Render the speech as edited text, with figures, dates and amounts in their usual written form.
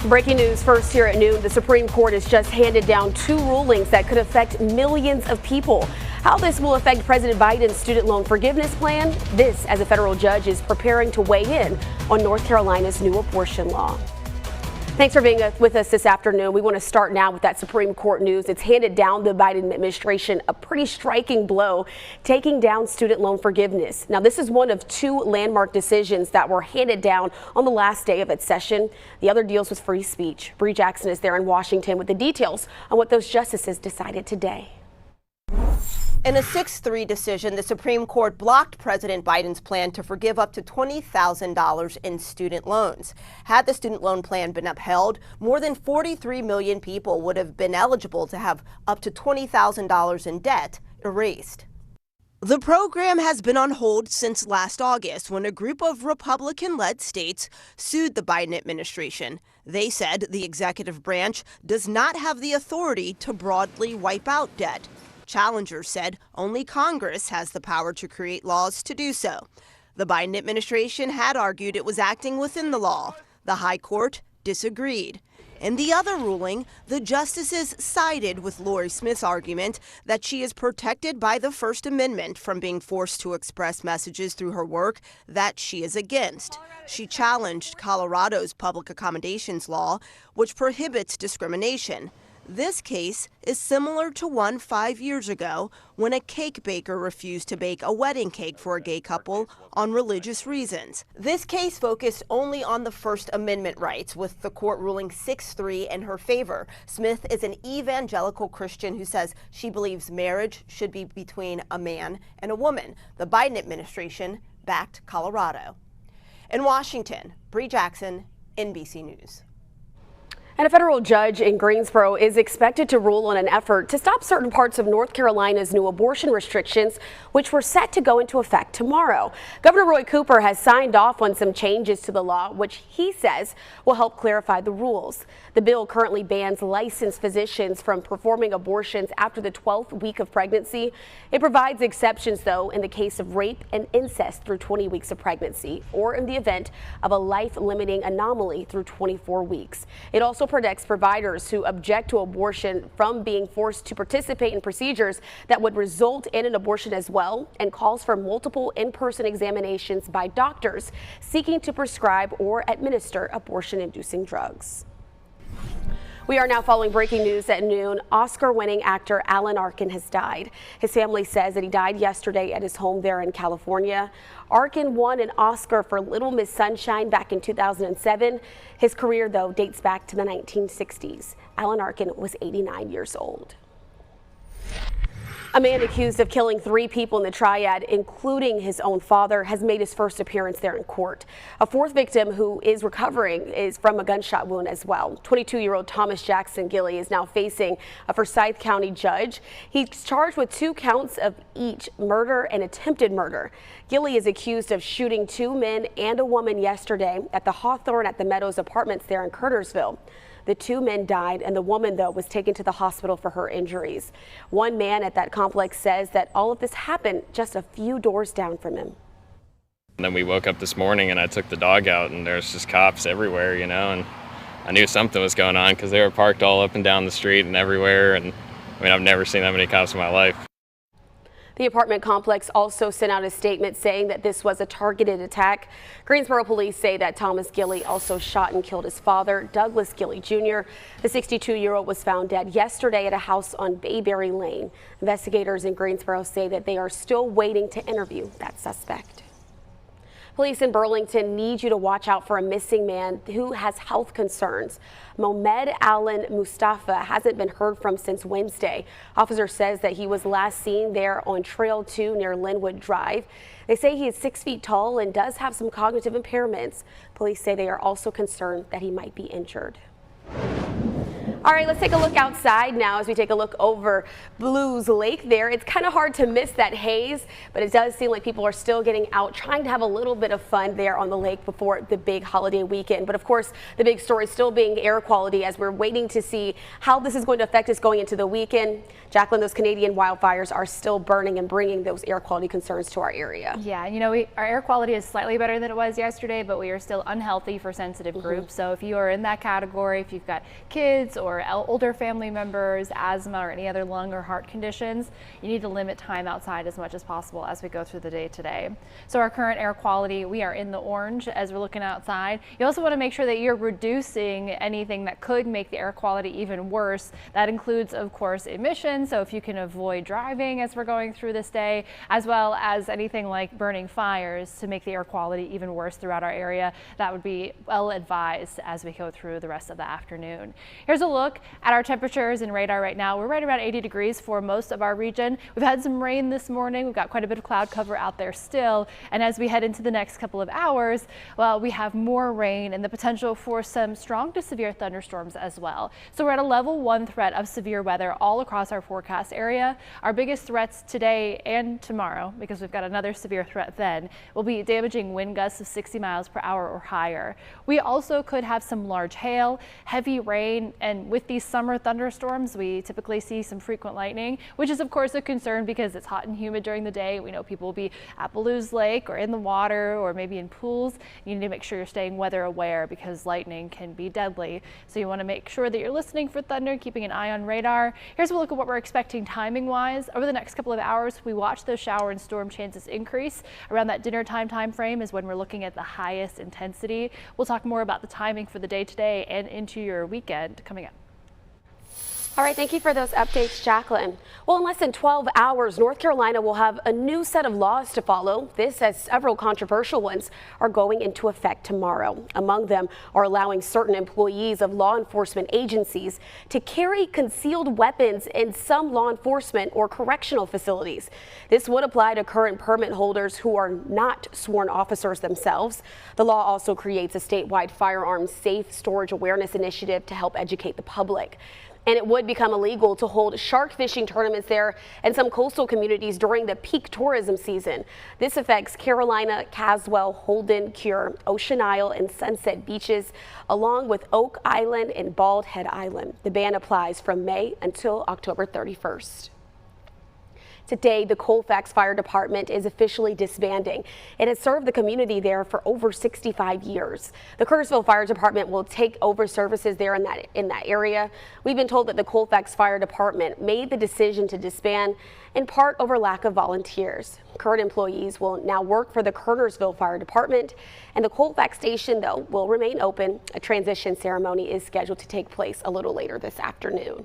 Breaking news first here at noon. The Supreme Court has just handed down two rulings that could affect millions of people. How this will affect President Biden's student loan forgiveness plan? This as a federal judge is preparing to weigh in on North Carolina's new abortion law. Thanks for being with us this afternoon. We want to start now with that Supreme Court news. It's handed down the Biden administration a pretty striking blow, taking down student loan forgiveness. Now, this is one of two landmark decisions that were handed down on the last day of its session. The other deals with free speech. Bree Jackson is there in Washington with the details on what those justices decided today. In a 6-3 decision, the Supreme Court blocked President Biden's plan to forgive up to $20,000 in student loans. Had the student loan plan been upheld, more than 43 million people would have been eligible to have up to $20,000 in debt erased. The program has been on hold since last August when a group of Republican-led states sued the Biden administration. They said the executive branch does not have the authority to broadly wipe out debt. Challengers said only Congress has the power to create laws to do so. The Biden administration had argued it was acting within the law. The High Court disagreed. In the other ruling, the justices sided with Lori Smith's argument that she is protected by the First Amendment from being forced to express messages through her work that she is against. She challenged Colorado's public accommodations law, which prohibits discrimination. This case is similar to one 5 years ago when a cake baker refused to bake a wedding cake for a gay couple on religious reasons. This case focused only on the First Amendment rights, with the court ruling 6-3 in her favor. Smith is an evangelical Christian who says she believes marriage should be between a man and a woman. The Biden administration backed Colorado. In Washington, Bree Jackson, NBC News. And a federal judge in Greensboro is expected to rule on an effort to stop certain parts of North Carolina's new abortion restrictions, which were set to go into effect tomorrow. Governor Roy Cooper has signed off on some changes to the law, which he says will help clarify the rules. The bill currently bans licensed physicians from performing abortions after the 12th week of pregnancy. It provides exceptions, though, in the case of rape and incest through 20 weeks of pregnancy, or in the event of a life-limiting anomaly through 24 weeks. It also protects providers who object to abortion from being forced to participate in procedures that would result in an abortion as well, and calls for multiple in-person examinations by doctors seeking to prescribe or administer abortion-inducing drugs. We are now following breaking news at noon. Oscar-winning actor Alan Arkin has died. His family says that he died yesterday at his home there in California. Arkin won an Oscar for Little Miss Sunshine back in 2007. His career, though, dates back to the 1960s. Alan Arkin was 89 years old. A man accused of killing 3 people in the Triad, including his own father, has made his first appearance there in court. A fourth victim who is recovering is from a gunshot wound as well. 22-year-old Thomas Jackson Gilley is now facing a Forsyth County judge. He's charged with 2 counts of each murder and attempted murder. Gilley is accused of shooting 2 men and a woman yesterday at the Hawthorne at the Meadows Apartments there in Curtisville. The 2 men died, and the woman, though, was taken to the hospital for her injuries. One man at that complex says that all of this happened just a few doors down from him. And then we woke up this morning and I took the dog out and there's just cops everywhere, you know, and I knew something was going on because they were parked all up and down the street and everywhere. And I mean, I've never seen that many cops in my life. The apartment complex also sent out a statement saying that this was a targeted attack. Greensboro police say that Thomas Gilley also shot and killed his father, Douglas Gilley Jr. The 62-year-old was found dead yesterday at a house on Bayberry Lane. Investigators in Greensboro say that they are still waiting to interview that suspect. Police in Burlington need you to watch out for a missing man who has health concerns. Mohamed Alan Mustafa hasn't been heard from since Wednesday. Officer says that he was last seen there on Trail 2 near Linwood Drive. They say he is 6 feet tall and does have some cognitive impairments. Police say they are also concerned that he might be injured. All right, let's take a look outside now as we take a look over Blues Lake there. It's kind of hard to miss that haze, but it does seem like people are still getting out, trying to have a little bit of fun there on the lake before the big holiday weekend. But of course, the big story still being air quality as we're waiting to see how this is going to affect us going into the weekend. Jacqueline, those Canadian wildfires are still burning and bringing those air quality concerns to our area. Yeah, you know, our air quality is slightly better than it was yesterday, but we are still unhealthy for sensitive groups. So if you are in that category, if you've got kids or older family members, asthma, or any other lung or heart conditions, you need to limit time outside as much as possible as we go through the day today. So our current air quality, we are in the orange as we're looking outside. You also want to make sure that you're reducing anything that could make the air quality even worse. That includes, of course, emissions. So if you can avoid driving as we're going through this day, as well as anything like burning fires to make the air quality even worse throughout our area, that would be well advised as we go through the rest of the afternoon. Here's a look at our temperatures and radar right now. We're right around 80 degrees for most of our region. We've had some rain this morning. We've got quite a bit of cloud cover out there still. And as we head into the next couple of hours, well, we have more rain and the potential for some strong to severe thunderstorms as well. So we're at a level 1 threat of severe weather all across our forecast area. Our biggest threats today and tomorrow, because we've got another severe threat then, will be damaging wind gusts of 60 miles per hour or higher. We also could have some large hail, heavy rain, and with these summer thunderstorms, we typically see some frequent lightning, which is of course a concern because it's hot and humid during the day. We know people will be at Blues Lake or in the water or maybe in pools. You need to make sure you're staying weather aware because lightning can be deadly. So you want to make sure that you're listening for thunder, keeping an eye on radar. Here's a look at what we're expecting timing wise. Over the next couple of hours, we watch those shower and storm chances increase. Around that dinner time frame is when we're looking at the highest intensity. We'll talk more about the timing for the day today and into your weekend coming up. All right, thank you for those updates, Jacqueline. Well, in less than 12 hours, North Carolina will have a new set of laws to follow. This as several controversial ones are going into effect tomorrow. Among them are allowing certain employees of law enforcement agencies to carry concealed weapons in some law enforcement or correctional facilities. This would apply to current permit holders who are not sworn officers themselves. The law also creates a statewide firearms safe storage awareness initiative to help educate the public. And it would become illegal to hold shark fishing tournaments there and some coastal communities during the peak tourism season. This affects Carolina, Caswell, Holden, Cure, Ocean Isle, and Sunset beaches, along with Oak Island and Bald Head Island. The ban applies from May until October 31st. Today, the Colfax Fire Department is officially disbanding. It has served the community there for over 65 years. The Kerrsville Fire Department will take over services there in that area. We've been told that the Colfax Fire Department made the decision to disband in part over lack of volunteers. Current employees will now work for the Kernersville Fire Department, and the Colfax station, though, will remain open. A transition ceremony is scheduled to take place a little later this afternoon.